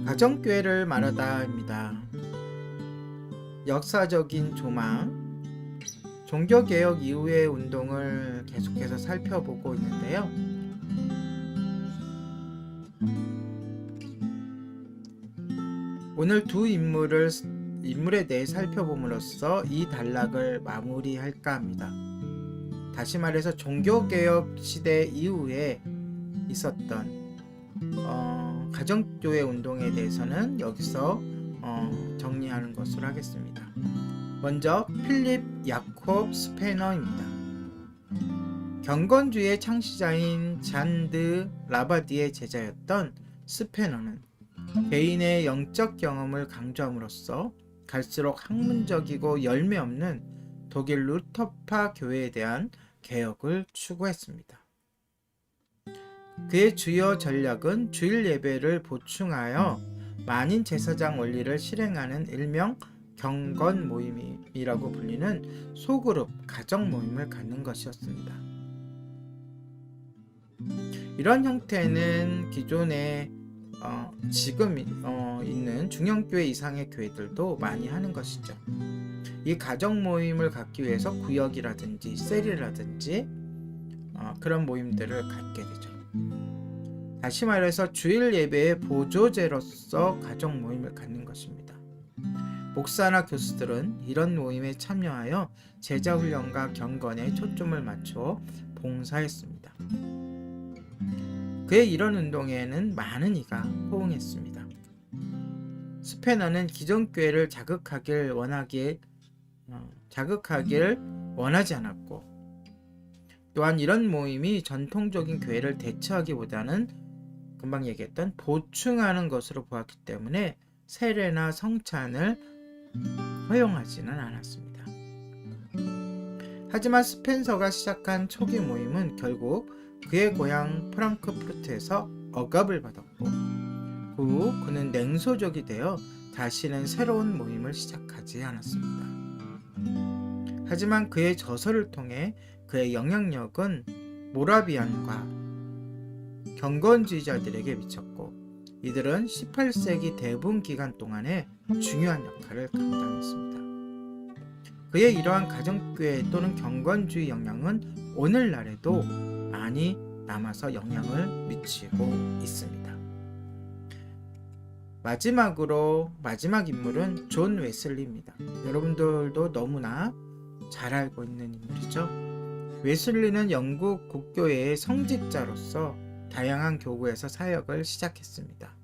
가정교회를 말하다입니다. 역사적인 조망, 종교개혁 이후의 운동을 계속해서 살펴보고 있는데요. 오늘 두 인물에 대해 살펴봄으로써 이 단락을 마무리할까 합니다. 다시 말해서 종교개혁 시대 이후에 있었던 가정교회 운동에 대해서는 여기서 정리하는 것으로 하겠습니다. 먼저 필립 야콥 스페너입니다. 경건주의의 창시자인 잔드 라바디의 제자였던 스페너는 개인의 영적 경험을 강조함으로써 갈수록 학문적이고 열매 없는 독일 루터파 교회에 대한 개혁을 추구했습니다. 그의 주요 전략은 주일 예배를 보충하여 만인 제사장 원리를 실행하는 일명 경건 모임이라고 불리는 소그룹 가정 모임을 갖는 것이었습니다. 이런 형태는 기존에 지금 있는 중형교회 이상의 교회들도 많이 하는 것이죠. 이 가정 모임을 갖기 위해서 구역이라든지 셀이라든지 그런 모임들을 갖게 되죠. 다시 말해서 주일 예배의 보조제로서 가정 모임을 갖는 것입니다. 목사나 교수들은 이런 모임에 참여하여 제자 훈련과 경건에 초점을 맞춰 봉사했습니다. 그의 이런 운동에는 많은 이가 호응했습니다. 스페너는 기존 교회를 자극하길 원하지 않았고, 또한 이런 모임이 전통적인 교회를 대처하기보다는 금방 얘기했던 보충하는 것으로 보았기 때문에 세례나 성찬을 허용하지는 않았습니다. 하지만 스펜서가 시작한 초기 모임은 결국 그의 고향 프랑크푸르트에서 억압을 받았고, 그 후 그는 냉소적이 되어 다시는 새로운 모임을 시작하지 않았습니다. 하지만 그의 저서를 통해 그의 영향력은 모라비안과 경건주의자들에게 미쳤고, 이들은 18세기 대분 기간 동안에 중요한 역할을 감당했습니다. 그의 이러한 가정교회 또는 경건주의 영향은 오늘날에도 많이 남아서 영향을 미치고 있습니다. 마지막 인물은 존 웨슬리입니다. 여러분들도 너무나 잘 알고 있는 인물이죠. 웨슬리는 영국 국교회의 성직자로서 다양한 교구에서 사역을 시작했습니다.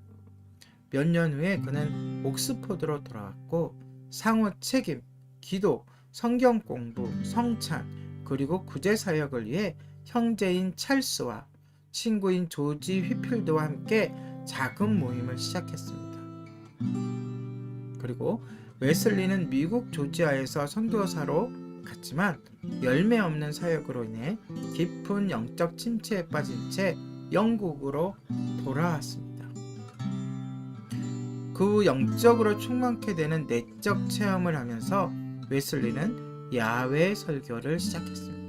몇 년 후에 그는 옥스포드로 돌아왔고, 상호 책임, 기도, 성경 공부, 성찬, 그리고 구제 사역을 위해 형제인 찰스와 친구인 조지 휘필드와 함께 작은 모임을 시작했습니다. 그리고 웨슬리는 미국 조지아에서 선교사로 갔지만 열매 없는 사역으로 인해 깊은 영적 침체에 빠진 채 영국으로 돌아왔습니다. 그 후 영적으로 충만케 되는 내적 체험을 하면서 웨슬리는 야외 설교를 시작했습니다.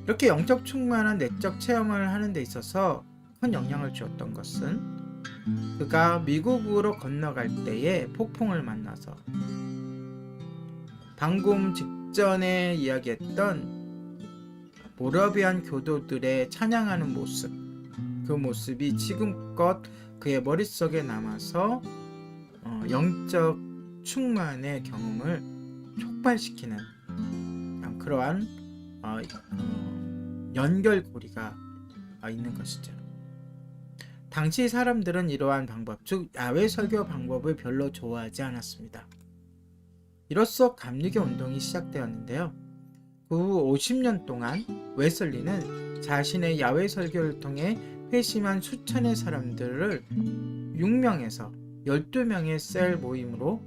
이렇게 영적 충만한 내적 체험을 하는 데 있어서 큰 영향을 주었던 것은 그가 미국으로 건너갈 때에 폭풍을 만나서 방금 직전에 이야기했던 모라비안 교도들의 찬양하는 모습, 그 모습이 지금껏 그의 머릿속에 남아서 영적 충만의 경험을 촉발시키는 그러한 연결고리가 있는 것이죠. 당시 사람들은 이러한 방법, 즉 야외 설교 방법을 별로 좋아하지 않았습니다. 이로써 감리교 운동이 시작되었는데요. 그 후 50년 동안 웨슬리는 자신의 야외 설교를 통해 회심한 수천의 사람들을 6명에서 12명의 셀 모임으로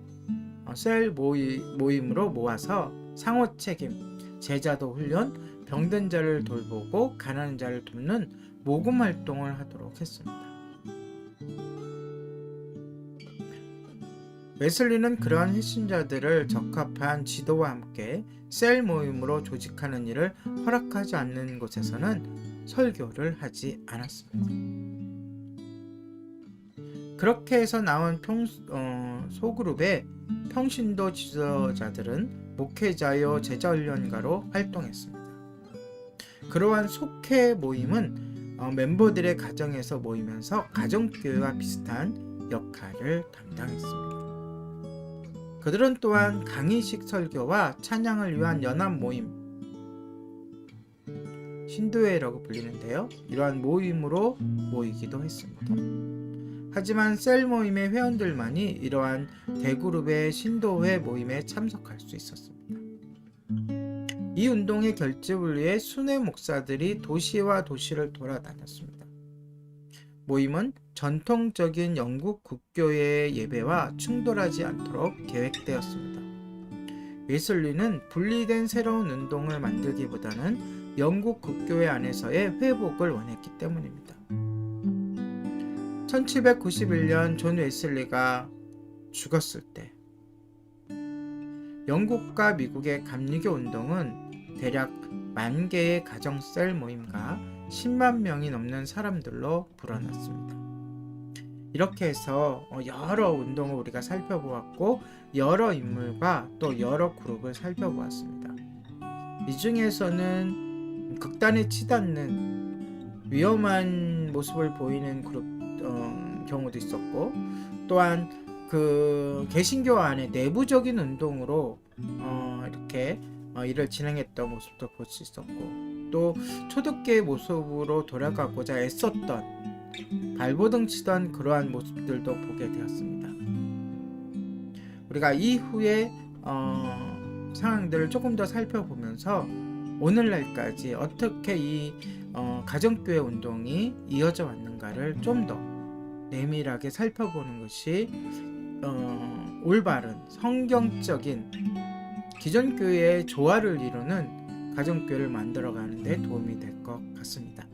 모아서 상호 책임, 제자도 훈련, 병든 자를 돌보고 가난한 자를 돕는 모금 활동을 하도록 했습니다. 웨슬리는 그러한 회신자들을 적합한 지도와 함께 셀 모임으로 조직하는 일을 허락하지 않는 곳에서는 설교를 하지 않았습니다. 그렇게 해서 나온 소그룹의 평신도 지도자들은 목회자요 제자훈련가로 활동했습니다. 그러한 속회 모임은 멤버들의 가정에서 모이면서 가정교회와 비슷한 역할을 담당했습니다. 그들은 또한 강의식 설교와 찬양을 위한 연합 모임, 신도회라고 불리는데요. 이러한 모임으로 모이기도 했습니다. 하지만 셀 모임의 회원들만이 이러한 대그룹의 신도회 모임에 참석할 수 있었습니다. 이 운동의 결집을 위해 순회 목사들이 도시와 도시를 돌아다녔습니다. 모임은 전통적인 영국 국교회의 예배와 충돌하지 않도록 계획되었습니다. 웨슬리는 분리된 새로운 운동을 만들기보다는 영국 국교회 안에서의 회복을 원했기 때문입니다. 1791년 존 웨슬리가 죽었을 때 영국과 미국의 감리교 운동은 대략 10,000개의 가정셀 모임과 10만 명이 넘는 사람들로 불어났습니다. 이렇게 해서 여러 운동을 우리가 살펴보았고 여러 인물과 또 여러 그룹을 살펴보았습니다. 이 중에서는 극단에 치닫는 위험한 모습을 보이는 그룹 경우도 있었고, 또한 그 개신교 안에 내부적인 운동으로 이렇게 일을 진행했던 모습도 볼 수 있었고, 또 초대교회 모습으로 돌아가고자 애썼던 발버둥 치던 그러한 모습들도 보게 되었습니다. 우리가 이후에 상황들을 조금 더 살펴보면서 오늘날까지 어떻게 이 가정교회 운동이 이어져 왔는가를 좀 더 내밀하게 살펴보는 것이 올바른 성경적인 기존 교회의 조화를 이루는 가정교회를 만들어가는 데 도움이 될 것 같습니다.